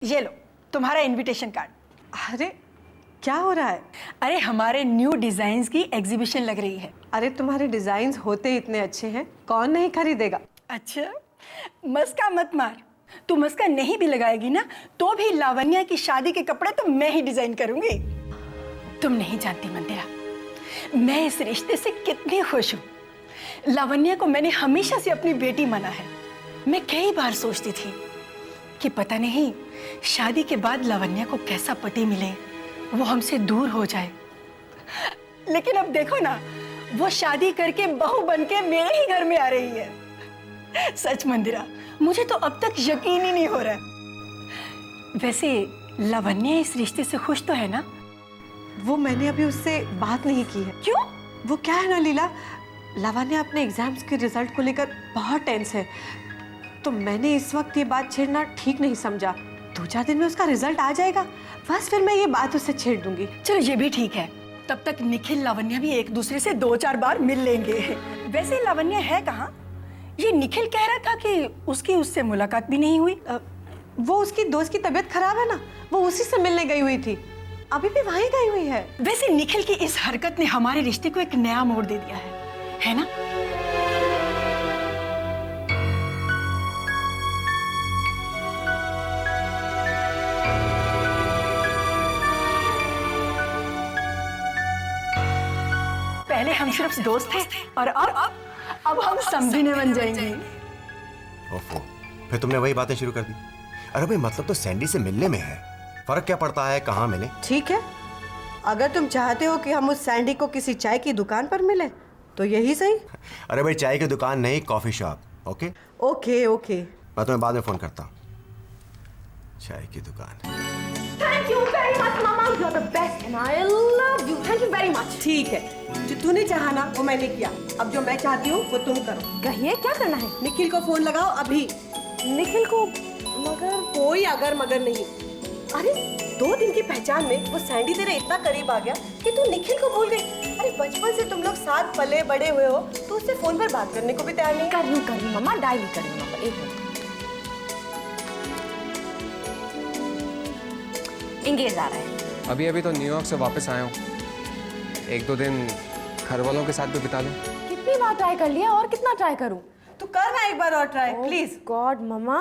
ये लो तुम्हारा invitation card. अरे क्या हो रहा है? अरे हमारे न्यू डिजाइन्स की एग्जीबिशन लग रही है। अरे तुम्हारे डिजाइन्स होते इतने अच्छे हैं, कौन नहीं खरीदेगा। अच्छा मस्का मत मार, तू मस्का नहीं भी लगाएगी ना तो भी लावण्या की शादी के कपड़े तो मैं ही डिजाइन करूंगी। तुम नहीं जानती मंदिरा, मैं इस रिश्ते से कितनी खुश हूँ। लावण्या को मैंने हमेशा से अपनी बेटी माना है। मैं कई बार सोचती थी कि पता नहीं शादी के बाद लावण्या को कैसा पति मिले, वो हमसे दूर हो जाए। लेकिन अब देखो ना, वो शादी करके बहू बनके मेरे ही घर में आ रही है। सच मंदिरा, मुझे तो अब तक यकीन ही नहीं हो रहा है। वैसे लावण्या इस रिश्ते से खुश तो है ना? वो मैंने अभी उससे बात नहीं की है। क्यों? वो क्या है ना लीला, लावण्या अपने एग्जाम्स के रिजल्ट को लेकर बहुत टेंस है, तो मैंने इस वक्त ये बात छेड़ना ठीक नहीं समझा। 2-4 दिन में उसका रिजल्ट आ जाएगा, बस फिर मैं ये बात उससे छेड़ दूंगी। चलो ये भी ठीक है, तब तक निखिल लावण्या भी एक दूसरे से 2-4 बार मिल लेंगे। वैसे लावण्या है कहाँ? ये निखिल कह रहा था कि उसकी उससे मुलाकात भी नहीं हुई। वो उसकी दोस्त की तबीयत खराब है ना, वो उसी से मिलने गई हुई थी, अभी भी वहीं गई हुई है। वैसे निखिल की इस हरकत ने हमारे रिश्ते को एक नया मोड़ दे दिया है ना? पहले हम सिर्फ दोस्त थे और अब हम समझने बन जाएंगे। ओफो, फिर तुमने वही बातें शुरू कर दी। अरे भाई मतलब तो सैंडी से मिलने में है, फर्क क्या पड़ता है कहाँ मिले। ठीक है, अगर तुम चाहते हो कि हम उस सैंडी को किसी चाय की दुकान पर मिले तो यही सही। अरे भाई चाय की दुकान नहीं, coffee shop. Okay okay okay, मैं तुम्हें बाद में फोन करता हूँ। चाय की दुकान। Thank you very much, Mama. You're the best, and I love you. Thank you very much. ठीक है, जो तूने चाहा ना वो मैंने किया, अब जो मैं चाहती हूँ वो तुम करो। कहिए क्या करना है? निखिल को फोन लगाओ अभी। निखिल को? मगर कोई अगर मगर नहीं। अरे 2 दिन की पहचान में वो सैंडी तेरे इतना करीब आ गया कि तू निखिल को भूल गई। अरे बचपन से तुम लोग साथ पले बड़े हुए हो, तो उससे फोन पर बात करने को भी तैयार नहीं। कर लूँ मम्मा, डायल कर लूँ मम्मा। एक मिनट। एंगेज आ रहा है। अभी तो न्यूयॉर्क से वापस आया हूँ, 1-2 दिन घर वालों के साथ भी बिता लूँ। कितनी बार ट्राई कर लिया और कितना ट्राई करूँ? तू कर ना एक बार और try please. God mamma.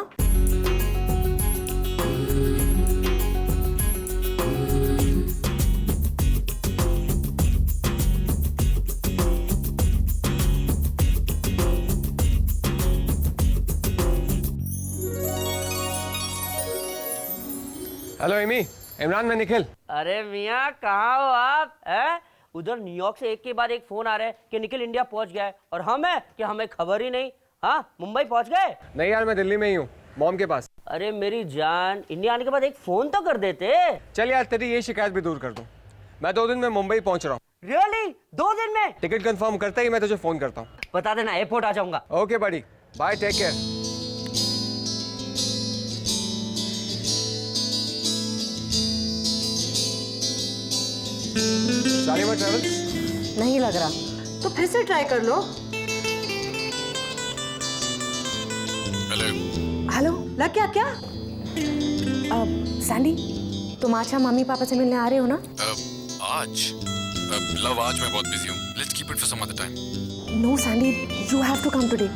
Hello Amy, Imran, मैं निखिल। अरे मियाँ कहाँ हो आप? हैं? उधर न्यूयॉर्क से एक के बाद एक फोन आ रहे हैं कि निखिल इंडिया पहुंच गया है, और हम है कि हमें खबर ही नहीं। हाँ, मुंबई पहुंच गए? नहीं यार, मैं दिल्ली में ही हूँ, मॉम के पास। अरे मेरी जान, इंडिया आने के बाद एक फोन तो कर देते। चल यार, तेरी ये शिकायत भी दूर कर दूँ। मैं 2 दिन में मुंबई पहुंच रहा हूँ। रियली? 2 दिन में? टिकट कंफर्म करते ही मैं तुझे फोन करता हूँ। बता देना, एयरपोर्ट आ जाऊंगा। ओके बड़ी, bye, take care. Shalimar travels? नहीं लग रहा। तो फिर से ट्राई कर लो। हेलो, लग गया क्या? सैंडी, तुम अच्छा मम्मी पापा से मिलने आ रहे हो ना? आज लव, आज मैं बहुत बिजी हूँ। Let's keep it for some other time. No Sandy, you have to come today.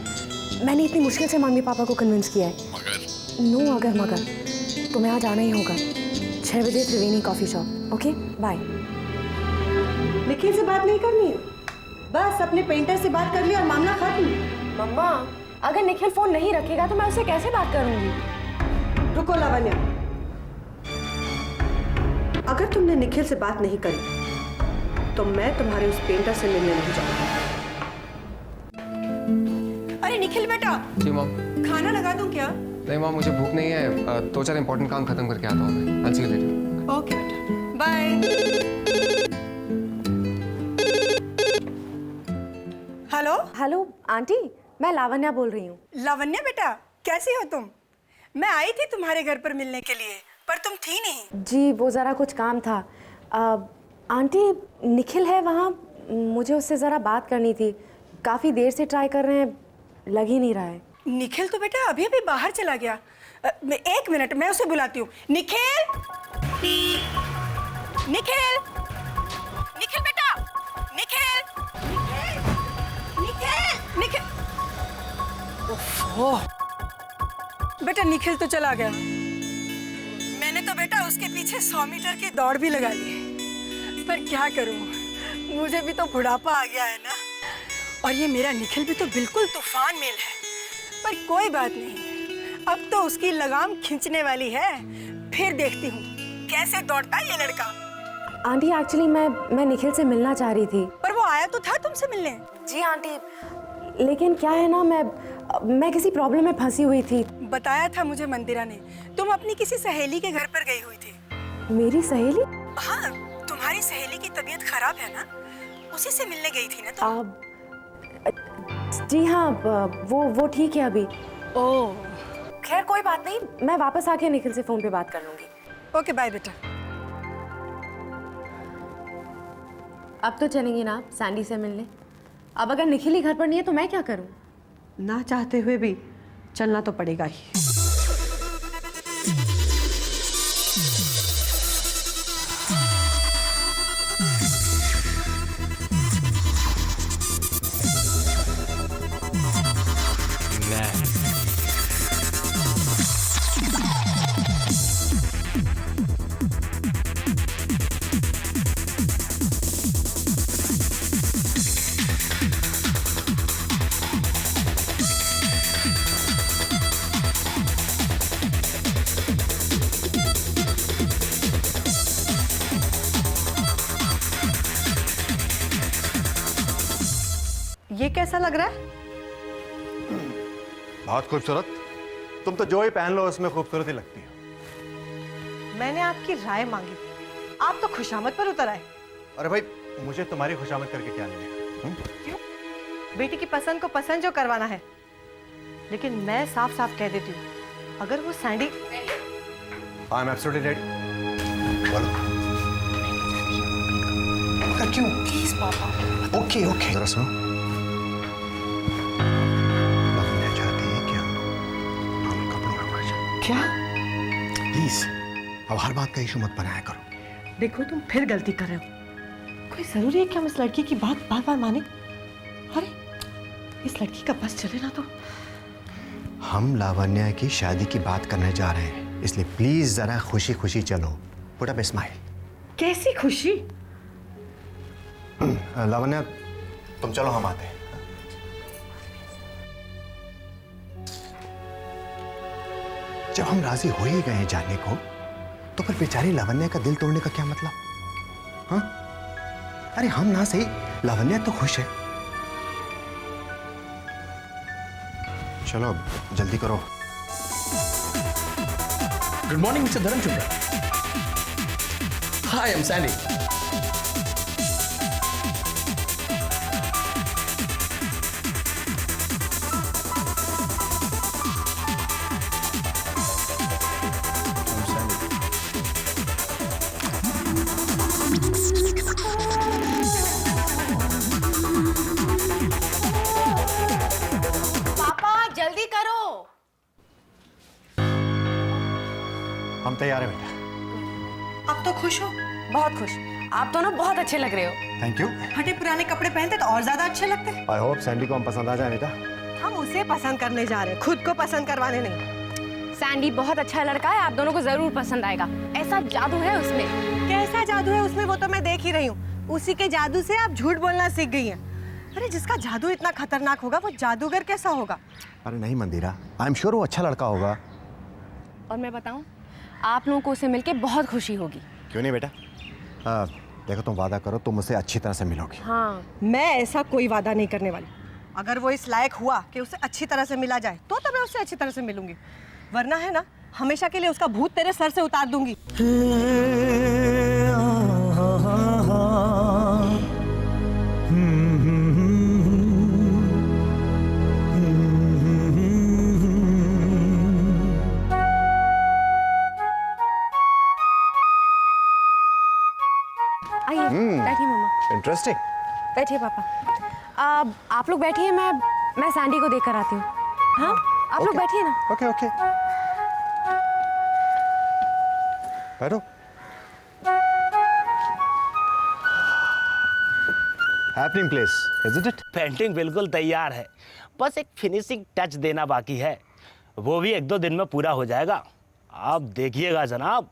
मैंने इतनी मुश्किल से मम्मी पापा को कन्विंस किया है। मगर? नो अगर मगर, तुम्हें आज आना ही होगा। 6 बजे Triveni coffee shop. Okay bye. Nikhil से बात नहीं करनी है, बस अपने पेंटर से बात कर ली और मामला खत्म। मम्मा, अगर निखिल फोन नहीं रखेगा तो मैं उससे कैसे बात करूंगी? रुको लावण्या, अगर तुमने निखिल से बात नहीं करी तो मैं तुम्हारे उस पेंटर से मिलने नहीं जाऊंगी। अरे निखिल बेटा, जी मॉम। खाना लगा दूं क्या? नहीं मॉम, मुझे भूख नहीं है, 2-4 इंपॉर्टेंट काम खत्म करके आता हूँ मैं। I'll see you later. Okay बेटा, बाय। हेलो हेलो आंटी, मैं लावण्या बोल रही हूँ। लावण्या बेटा, कैसी हो तुम? मैं आई थी तुम्हारे घर पर मिलने के लिए, पर तुम थी नहीं। जी वो ज़रा कुछ काम था। आंटी, निखिल है वहाँ, मुझे उससे ज़रा बात करनी थी। काफ़ी देर से ट्राई कर रहे हैं, लग ही नहीं रहा है। निखिल तो बेटा अभी अभी बाहर चला गया। एक मिनट, मैं उसे बुलाती हूँ। निखिल, निखिल, निखिल बेटा, निखिल, निखिल, निखिल। ओह, बेटा निखिल तो चला गया। मैंने तो बेटा उसके पीछे 100 मीटर की दौड़ भी लगा ली है, पर क्या करूं, मुझे भी तो बुढ़ापा आ गया है ना। और ये मेरा निखिल भी तो बिल्कुल तूफान मेल है। पर कोई बात नहीं, अब तो उसकी लगाम खींचने वाली है। फिर देखती हूँ कैसे दौड़ता है ये लड़का। आंटी एक्चुअली मैं निखिल से मिलना चाह रही थी। पर वो आया तो था तुमसे मिलने। जी आंटी, लेकिन क्या है ना, मैं किसी प्रॉब्लम में फंसी हुई थी। बताया था मुझे मंदिरा ने, तुम अपनी किसी सहेली के घर पर गई हुई थी। मेरी सहेली? हाँ, तुम्हारी सहेली की तबीयत खराब है ना, उसी से मिलने गई थी ना तुम। जी हाँ, वो ठीक है अभी। ओह, खैर कोई बात नहीं, मैं वापस आके निखिल से फोन पे बात कर लूंगी। ओके बाय बेटा। अब तो चलेंगी ना आप सैंडी से मिलने? अब अगर निखिल ही घर पर नहीं है तो मैं क्या करूं? ना चाहते हुए भी चलना तो पड़ेगा ही। ये कैसा लग रहा है? बहुत खूबसूरत। तुम तो जो ही पहन लो उसमें खूबसूरत ही लगती हो। मैंने आपकी राय मांगी, आप तो खुशामद पर उतर आए। अरे भाई, मुझे तुम्हारी खुशामद करके क्या मिलेगा? क्यों? बेटी की पसंद को पसंद जो करवाना है। लेकिन मैं साफ साफ कह देती हूँ, अगर वो Sandy. I am absolutely ready. बोलो। मगर क्यों? प्लीज पापा। ओके ओके, जरा सुनो। लावण्या चाहती है कि हम कपड़ों में पड़ जाएं। क्या? प्लीज, अब हर बात का इशू मत बनाया करो। देखो तुम फिर गलती कर रहे हो। कोई जरूरी है कि हम इस लड़की की बात बार बार माने? अरे इस लड़की का बस चले ना तो। हम लावण्या की शादी की बात करने जा रहे हैं, इसलिए प्लीज जरा खुशी खुशी चलो। Put up a smile. कैसी खुशी? लावण्या, तुम चलो, हम आते हैं। जब हम राजी हो ही गए हैं जाने को, तो फिर बेचारी लावण्या का दिल तोड़ने का क्या मतलब? हाँ? अरे हम ना सही, लावण्या तो खुश है। चलो अब जल्दी करो। Good morning, Mr. Dharam Chopra. Hi, I'm Sandy. पापा जल्दी करो। हम तैयार हैं बेटा। अब तो खुश हो? बहुत खुश। आप दोनों बहुत अच्छे लग रहे हो। Thank you. फटे पुराने कपड़े पहनते तो और ज्यादा अच्छे लगते। आई होप सैंडी को हम पसंद आ जाए बेटा। हम उसे पसंद करने जा रहे हैं, खुद को पसंद करवाने नहीं। सैंडी बहुत अच्छा लड़का है, आप दोनों को जरूर पसंद आएगा। ऐसा जादू है उसमें। कैसा जादू है उसमें, वो तो मैं देख ही रही हूँ। उसी के जादू से आप झूठ बोलना सीख गई हैं। अरे जिसका जादू इतना खतरनाक होगा, वो जादूगर कैसा होगा? अरे नहीं मंदिरा, आई एम श्योर वो अच्छा लड़का होगा। और मैं बताऊं, आप लोगों को उसे मिलके बहुत खुशी होगी। क्यों नहीं बेटा? देखो, तुम वादा करो, तुम उसे अच्छी तरह से मिलोगी। हाँ। मैं ऐसा कोई वादा नहीं करने वाली। अगर वो इस लायक हुआ कि उसे अच्छी तरह से मिला जाए, तो मैं उससे अच्छी तरह से मिलूंगी। वरना है ना, हमेशा के लिए उसका भूत तेरे सर से उतार दूंगी। आइए बैठिए मम्मा। इंटरेस्टिंग। बैठिए पापा। आप लोग बैठिए, मैं सैंडी को देख कर आती हूँ। हाँ, आप लोग बैठिए ना। Okay okay. बैठो। Happening place, isn't it? Painting बिल्कुल तैयार है, बस एक फिनिशिंग टच देना बाकी है। वो भी 1-2 दिन में पूरा हो जाएगा। आप देखिएगा जनाब,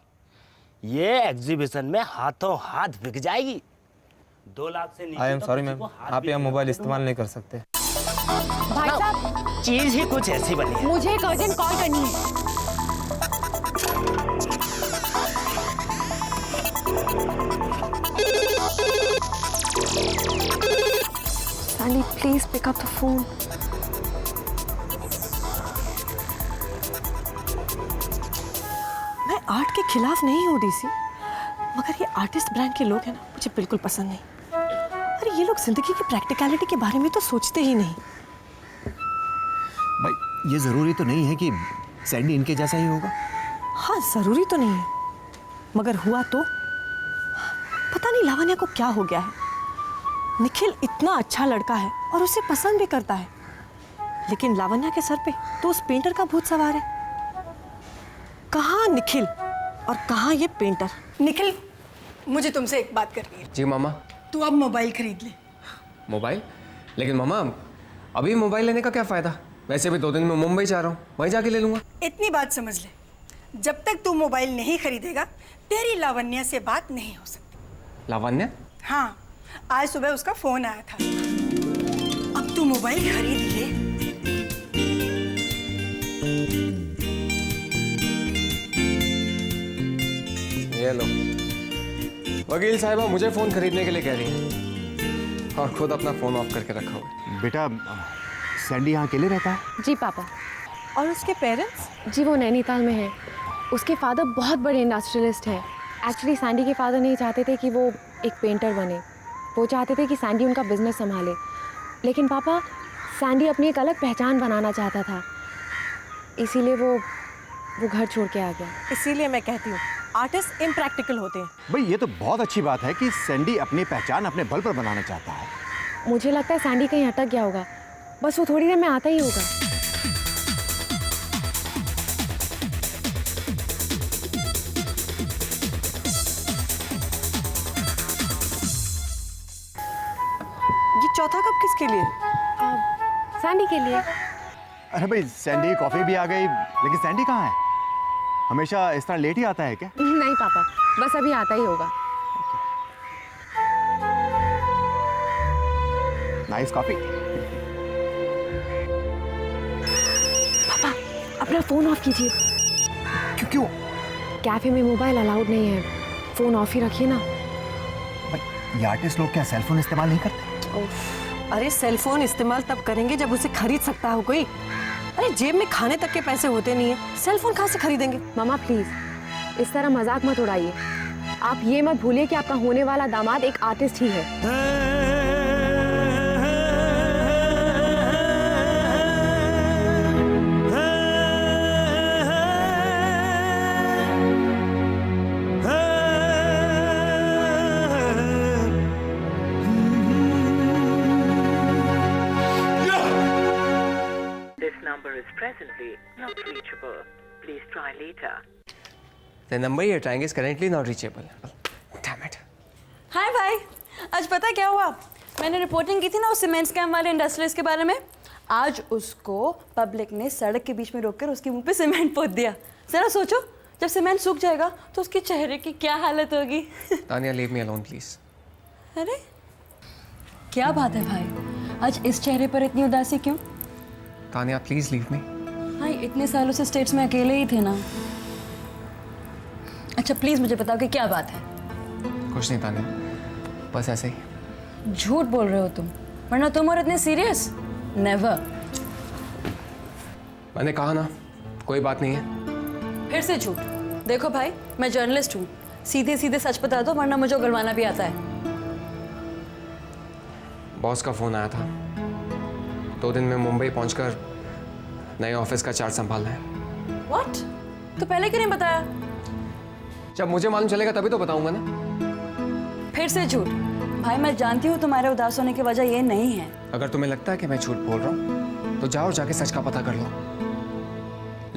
ये एग्जीबिशन में हाथों हाथ बिक जाएगी। 2 लाख से नीचे। आई एम सॉरी मैम, आप यहाँ मोबाइल इस्तेमाल नहीं कर सकते। भाई साहब, चीज ही कुछ ऐसी बनी है। मुझे एक अर्जेंट कॉल करनी है। Sandy please pick up the phone. मैं आर्ट के खिलाफ नहीं हूँ डीसी, मगर ये आर्टिस्ट ब्रांड के लोग हैं ना, मुझे बिल्कुल पसंद नहीं। अरे ये लोग जिंदगी की प्रैक्टिकलिटी के बारे में तो सोचते ही नहीं। भाई ये जरूरी तो नहीं है कि सैंडी इनके जैसा ही होगा। हाँ जरूरी तो नहीं है, मगर हुआ तो पता नहीं लावण्या को क्या हो गया है। निखिल इतना अच्छा लड़का है और उसे पसंद भी करता है, लेकिन लावण्या के सर पे तो उस पेंटर का भूत सवार है। कहाँ निखिल और कहाँ ये पेंटर? निखिल, मुझे तुमसे एक बात करनी है। जी मामा। तू अब मोबाइल खरीद ले। मोबाइल? लेकिन मामा अभी मोबाइल लेने का क्या फ़ायदा? वैसे भी 2 दिन में मुंबई जा रहा हूँ, वहीं जाके ले लूँगा। इतनी बात समझ ले, जब तक तू मोबाइल नहीं खरीदेगा तेरी लावण्या से बात नहीं हो सकती। लावण्या? हाँ, आज सुबह उसका फोन आया था। अब तू मोबाइल खरीद ले। ये लो। वकील साहिबा मुझे फ़ोन खरीदने के लिए कह रही है और खुद अपना फ़ोन ऑफ करके रखा हुआ है। बेटा, सैंडी यहाँ अकेले रहता है? जी पापा। और उसके पेरेंट्स? जी वो नैनीताल में है। उसके फादर बहुत बड़े इंडस्ट्रियलिस्ट हैं। एक्चुअली सैंडी के फादर नहीं चाहते थे कि वो एक पेंटर बने, वो चाहते थे कि सैंडी उनका बिजनेस संभाले। लेकिन पापा, सैंडी अपनी एक अलग पहचान बनाना चाहता था, इसीलिए वो घर छोड़ के आ गया। इसीलिए मैं कहती हूँ आर्टिस्ट इम्प्रैक्टिकल होते हैं। भाई ये तो बहुत अच्छी बात है कि सैंडी अपनी पहचान अपने बल पर बनाना चाहता है। मुझे लगता है सैंडी कहीं अटक गया होगा, बस वो थोड़ी देर में आता ही होगा। ये चौथा कप किसके लिए? सैंडी के लिए। अरे भाई सैंडी, कॉफी भी आ गई, लेकिन सैंडी कहाँ है? हमेशा इस तरह लेट ही आता है क्या? नहीं पापा, बस अभी आता ही होगा। Nice coffee. पापा, अपना फोन ऑफ कीजिए। क्यों? कैफे में मोबाइल अलाउड नहीं है, फोन ऑफ ही रखिए ना। भाई ये आर्टिस्ट लोग क्या सेलफोन इस्तेमाल नहीं करते? अरे सेलफोन इस्तेमाल तब करेंगे जब उसे खरीद सकता हो कोई। अरे जेब में खाने तक के पैसे होते नहीं है, सेलफोन कहाँ से खरीदेंगे? मामा प्लीज इस तरह मजाक मत उड़ाइए। आप ये मत भूलिए कि आपका होने वाला दामाद एक आर्टिस्ट ही है। Presently not reachable. Please try later. The number you're trying is currently not reachable. Damn it. हाय भाई, आज पता क्या हुआ? मैंने रिपोर्टिंग की थी ना उस सीमेंट स्कैम वाले इंडस्ट्रियलिस्ट के बारे में। आज उसको पब्लिक ने सड़क के बीच में रोककर उसके मुंह पे सीमेंट पोत दिया। जरा सोचो, जब सीमेंट सूख जाएगा तो उसके चेहरे की क्या हालत होगी। Tania, leave me alone, please. अरे क्या बात है भाई, आज इस चेहरे पर इतनी उदासी क्यों? Tania, please leave me. भाई इतने सालों से स्टेट्स में अकेले ही थे ना। अच्छा प्लीज मुझे बताओ कि क्या बात है? कुछ नहीं तानिया, बस ऐसे ही। झूठ बोल रहे हो तुम, वरना तुम और इतने सीरियस? नेवर। मैंने कहा ना, कोई बात नहीं है। फिर से झूठ। देखो भाई, मैं जर्नलिस्ट हूँ, सीधे सीधे सच बता दो, वरना मुझे उगलवाना भी आता है। बॉस का फोन आया था, 2 दिन में मुंबई पहुंचकर नए ऑफिस का चार्ज संभालना है। What? तो पहले क्यों नहीं बताया? जब मुझे मालूम चलेगा तभी तो बताऊंगा ना। फिर से झूठ। भाई मैं जानती हूँ तुम्हारे उदास होने की वजह ये नहीं है। अगर तुम्हें लगता है कि मैं झूठ बोल रहा हूँ तो जाओ और जाके सच का पता कर लो,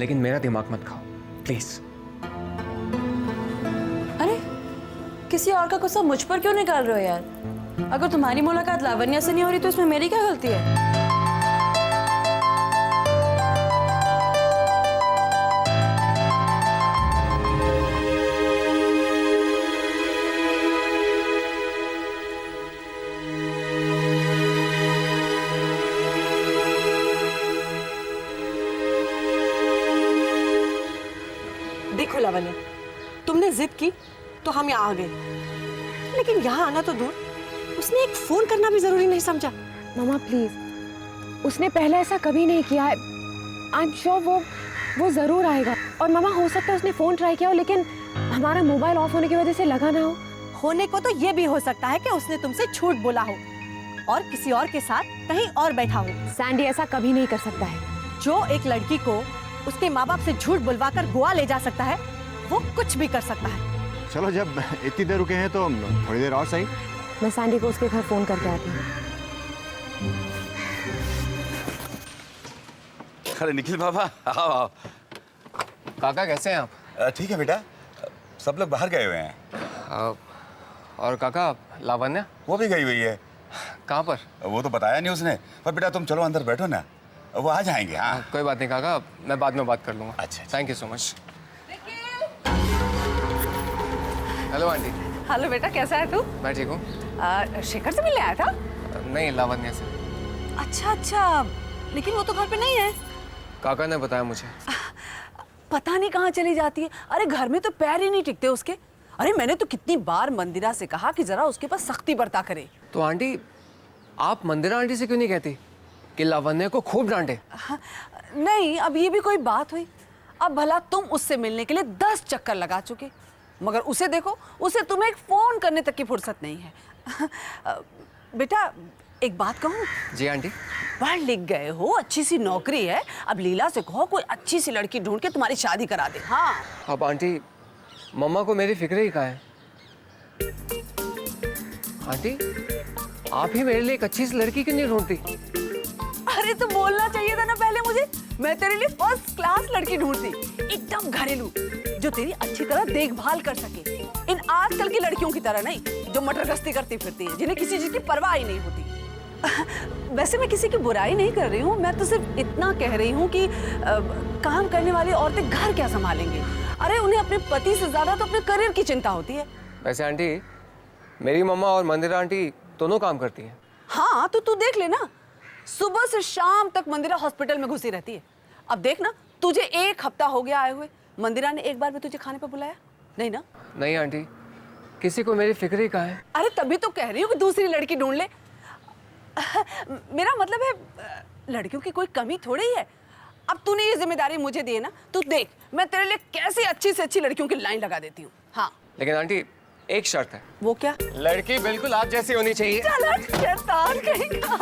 लेकिन मेरा दिमाग मत खाओ प्लीज। किसी और का गुस्सा मुझ पर क्यों निकाल रहे हो यार? अगर तुम्हारी मुलाकात लावण्या से नहीं हो रही तो इसमें मेरी क्या गलती है? देखो लावण्या, तुमने जिद की तो हम यहाँ आ गए, लेकिन यहाँ आना तो दूर, उसने एक फोन करना भी जरूरी नहीं समझा। मामा प्लीज, उसने पहले ऐसा कभी नहीं किया है। आई एम श्योर वो जरूर आएगा। और मामा हो सकता है उसने फोन ट्राई किया हो, लेकिन हमारा मोबाइल ऑफ होने की वजह से लगा ना हो। होने को तो ये भी हो सकता है कि उसने तुमसे झूठ बोला हो और किसी और के साथ कहीं और बैठा हो। सैंडी ऐसा कभी नहीं कर सकता है। जो एक लड़की को उसके माँ बाप से झूठ बुलवाकर गोवा ले जा सकता है, वो कुछ भी कर सकता है। चलो, जब इतनी देर रुके हैं तो थोड़ी देर और सही। मैं सैंडी को उसके घर फोन करके आती हूँ। अरे निखिल बाबा, आओ आओ। काका कैसे हैं आप? ठीक है बेटा, सब लोग बाहर गए हुए हैं। और काका लावण्या? वो भी गई हुई है। कहाँ पर? वो तो बताया नहीं उसने, पर बेटा तुम चलो अंदर बैठो ना, वो आ जाएंगे। हाँ कोई बात नहीं काका, मैं बाद में बात कर लूँगा। अच्छा, thank you so much. Hello aunty. Hello बेटा, कैसा है तू? मैं ठीक हूँ। शेखर से मिलने आया था? नहीं, लावण्या से। अच्छा अच्छा, लेकिन वो तो घर पे नहीं है। काका ने बताया मुझे। पता नहीं कहाँ चली जाती है। अरे घर में तो पैर ही नहीं टिकते उसके। अरे मैंने तो कितनी बार मंदिरा से कहा कि जरा उसके पास सख्ती बरता करे। तो आंटी, आप मंदिरा आंटी से क्यों नहीं कहती कि लावण्या को खूब डांटे? नहीं, अब ये भी कोई बात हुई? अब भला तुम उससे मिलने के लिए 10 चक्कर लगा चुके, मगर उसे देखो, उसे तुम्हें एक फोन करने तक की फुर्सत नहीं है। बेटा एक बात कहूँ? जी आंटी। पढ़ लिख गए हो, अच्छी सी नौकरी है, अब लीला से कहो कोई अच्छी सी लड़की ढूंढ के तुम्हारी शादी करा दे। हाँ अब आंटी, मम्मा को मेरी फिक्र ही कहाँ है? आंटी, आप ही मेरे लिए एक अच्छी सी लड़की क्यों नहीं ढूंढती? अरे तो बोलना चाहिए था ना पहले मुझे। मैं तेरे लिए फर्स्ट क्लास लड़की ढूंढती, एकदम घरेलू, जो तेरी अच्छी तरह देखभाल कर सके। इन आजकल की लड़कियों की तरह नहीं, जो मटर गश्ती करती फिरती है, जिन्हें किसी चीज की परवाह ही नहीं होती। वैसे मैं किसी की बुराई नहीं कर रही हूँ, मैं तो सिर्फ इतना कह रही हूँ कि काम करने वाली औरतें घर क्या संभालेंगे? अरे उन्हें अपने पति से ज्यादा तो अपने करियर की चिंता होती है। वैसे आंटी, मेरी मम्मा और मंदिरा आंटी दोनों काम करती हैं। हाँ तो तू देख लेना, सुबह से शाम तक मंदिरा हॉस्पिटल में घुसी रहती है। अब देखना, तुझे 1 हफ्ता हो गया आए हुए, मंदिरा ने एक बार भी तुझे खाने पर बुलाया नहीं ना? नहीं आंटी, किसी को मेरी फिक्र ही कहाँ है। अरे तभी तो कह रही हूँ कि दूसरी लड़की ढूंढ ले। मेरा मतलब है, लड़कियों की कोई कमी थोड़ी है। अब तूने ये जिम्मेदारी मुझे दी है ना, तू देख मैं तेरे लिए कैसे अच्छी से अच्छी लड़कियों की लाइन लगा देती हूँ। हाँ लेकिन आंटी, एक शर्त है। वो क्या? लड़की बिल्कुल आप जैसी होनी चाहिए। चलो शैतान कहेगा।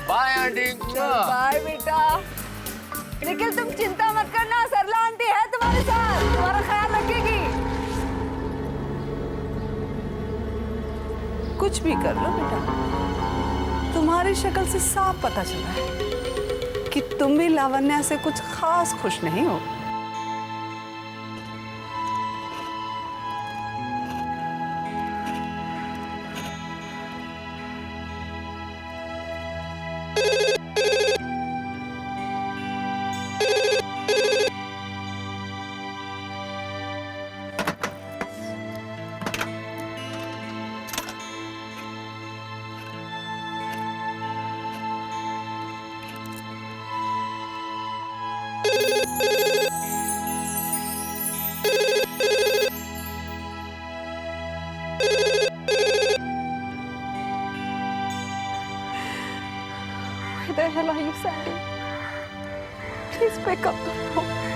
Bye aunty. बाय बेटा। निखिल तुम चिंता मत करना, सरला आंटी है तुम्हारे साथ, तुम्हारा ख्याल रखेगी। कुछ भी कर लो बेटा, तुम्हारी शक्ल से साफ पता चला है कि तुम भी लावण्या से कुछ खास खुश नहीं हो। Where the hell are you, Sandy? Please pick up the phone.